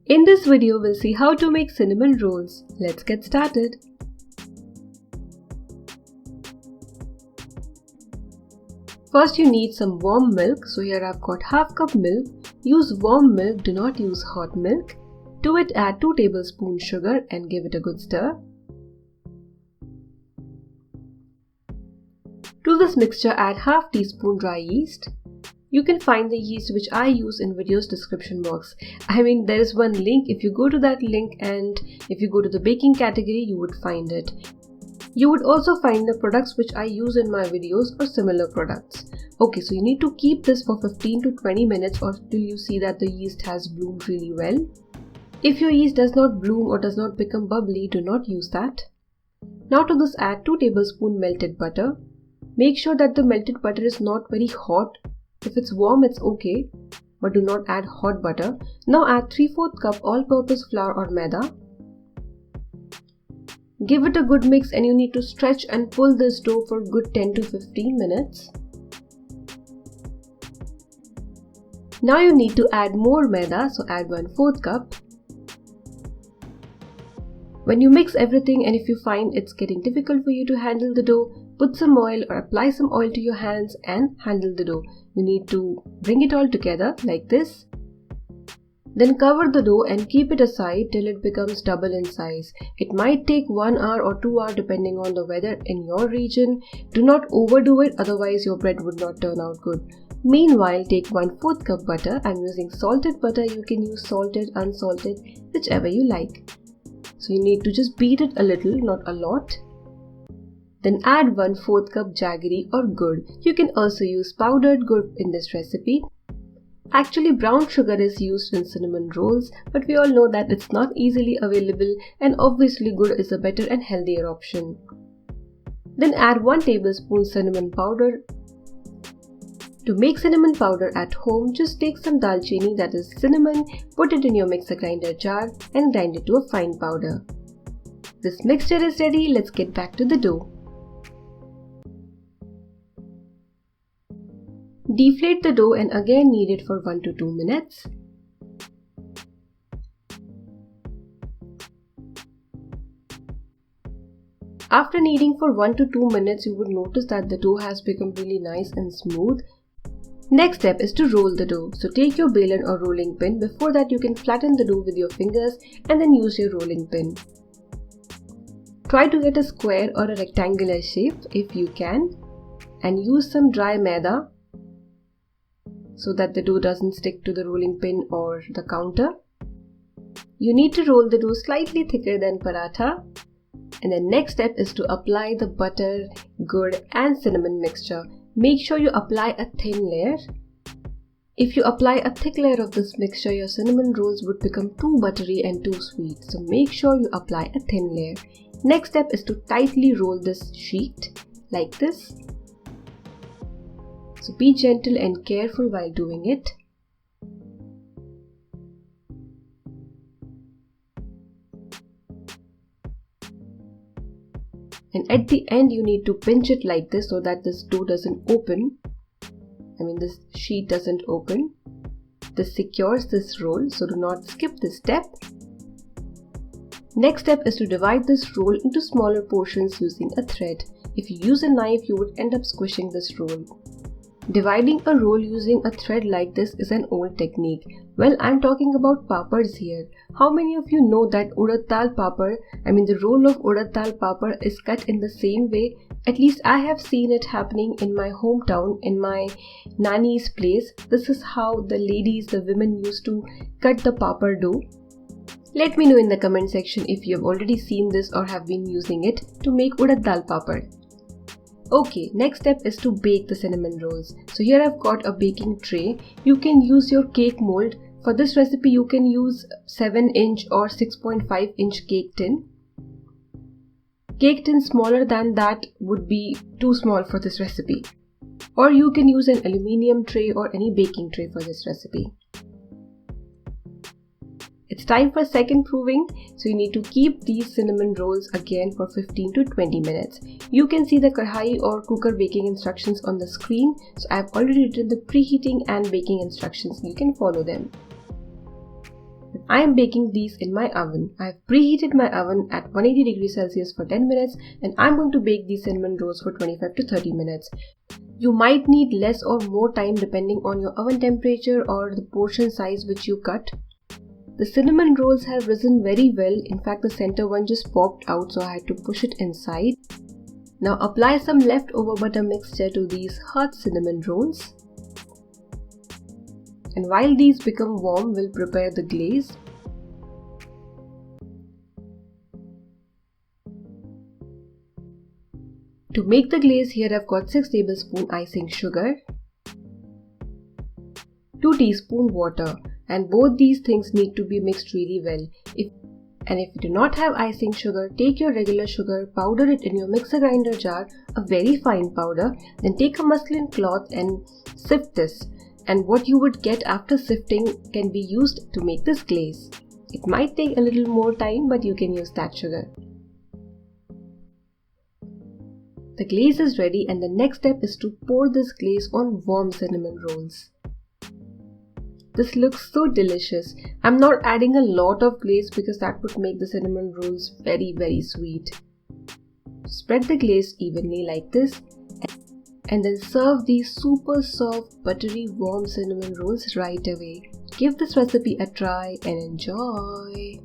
In this video, we'll see how to make cinnamon rolls. Let's get started. First you need some warm milk. So here I've got half cup milk. Use warm milk, do not use hot milk. To it add 2 tablespoons sugar and give it a good stir. To this mixture add half teaspoon dry yeast. You can find the yeast which I use in video's description box. There is one link. If you go to that link and if you go to the baking category, you would find it. You would also find the products which I use in my videos or similar products. Okay, so you need to keep this for 15 to 20 minutes or till you see that the yeast has bloomed really well. If your yeast does not bloom or does not become bubbly, do not use that. Now to this add 2 tablespoons melted butter. Make sure that the melted butter is not very hot. If it's warm, it's okay, but do not add hot butter. Now add 3/4 cup all-purpose flour or maida. Give it a good mix and you need to stretch and pull this dough for a good 10 to 15 minutes. Now you need to add more maida, so add 1/4 cup. When you mix everything and if you find it's getting difficult for you to handle the dough, put some oil or apply some oil to your hands and handle the dough. You need to bring it all together like this. Then cover the dough and keep it aside till it becomes double in size. It might take 1 hour or 2 hours depending on the weather in your region. Do not overdo it, otherwise your bread would not turn out good. Meanwhile, take 1/4 cup butter. I'm using salted butter. You can use salted, unsalted, whichever you like. So you need to just beat it a little, not a lot. Then add 1/4 cup jaggery or gur. You can also use powdered gur in this recipe. Actually, brown sugar is used in cinnamon rolls, but we all know that it's not easily available and obviously gur is a better and healthier option. Then add 1 tablespoon cinnamon powder. To make cinnamon powder at home, just take some dalchini, that is cinnamon, put it in your mixer grinder jar and grind it to a fine powder. This mixture is ready. Let's get back to the dough. Deflate the dough and again knead it for 1 to 2 minutes. After kneading for 1 to 2 minutes, you would notice that the dough has become really nice and smooth. Next step is to roll the dough. So take your baler or rolling pin. Before that, you can flatten the dough with your fingers and then use your rolling pin. Try to get a square or a rectangular shape if you can, and use some dry maida so that the dough doesn't stick to the rolling pin or the counter. You need to roll the dough slightly thicker than paratha. And the next step is to apply the butter, gur and cinnamon mixture. Make sure you apply a thin layer. If you apply a thick layer of this mixture, your cinnamon rolls would become too buttery and too sweet. So make sure you apply a thin layer. Next step is to tightly roll this sheet like this. So be gentle and careful while doing it. And at the end you need to pinch it like this so that this dough doesn't open. This sheet doesn't open. This secures this roll, so do not skip this step. Next step is to divide this roll into smaller portions using a thread. If you use a knife, you would end up squishing this roll. Dividing a roll using a thread like this is an old technique. Well, I'm talking about papads here. How many of you know that urad dal papad, the roll of urad dal papad is cut in the same way? At least I have seen it happening in my hometown, in my nanny's place. This is how the ladies, the women used to cut the papad dough. Let me know in the comment section if you have already seen this or have been using it to make urad dal papad. Okay, next step is to bake the cinnamon rolls. So here I've got a baking tray. You can use your cake mold. For this recipe, you can use 7-inch or 6.5-inch cake tin. Cake tin smaller than that would be too small for this recipe. Or you can use an aluminium tray or any baking tray for this recipe. It's time for second proving, so you need to keep these cinnamon rolls again for 15 to 20 minutes. You can see the Kadhai or cooker baking instructions on the screen, so I've already written the preheating and baking instructions. You can follow them. I am baking these in my oven. I have preheated my oven at 180 degrees Celsius for 10 minutes and I am going to bake these cinnamon rolls for 25 to 30 minutes. You might need less or more time depending on your oven temperature or the portion size which you cut. The cinnamon rolls have risen very well. In fact, the center one just popped out, so I had to push it inside. Now apply some leftover butter mixture to these hot cinnamon rolls. And while these become warm, we'll prepare the glaze. To make the glaze, here I've got 6 tablespoons icing sugar, 2 teaspoons water, and both these things need to be mixed really well. If you do not have icing sugar, take your regular sugar, powder it in your mixer grinder jar, a very fine powder, then take a muslin cloth and sift this. And what you would get after sifting can be used to make this glaze. It might take a little more time, but you can use that sugar. The glaze is ready and the next step is to pour this glaze on warm cinnamon rolls. This looks so delicious. I'm not adding a lot of glaze because that would make the cinnamon rolls very sweet. Spread the glaze evenly like this and then serve these super soft, buttery, warm cinnamon rolls right away. Give this recipe a try and enjoy!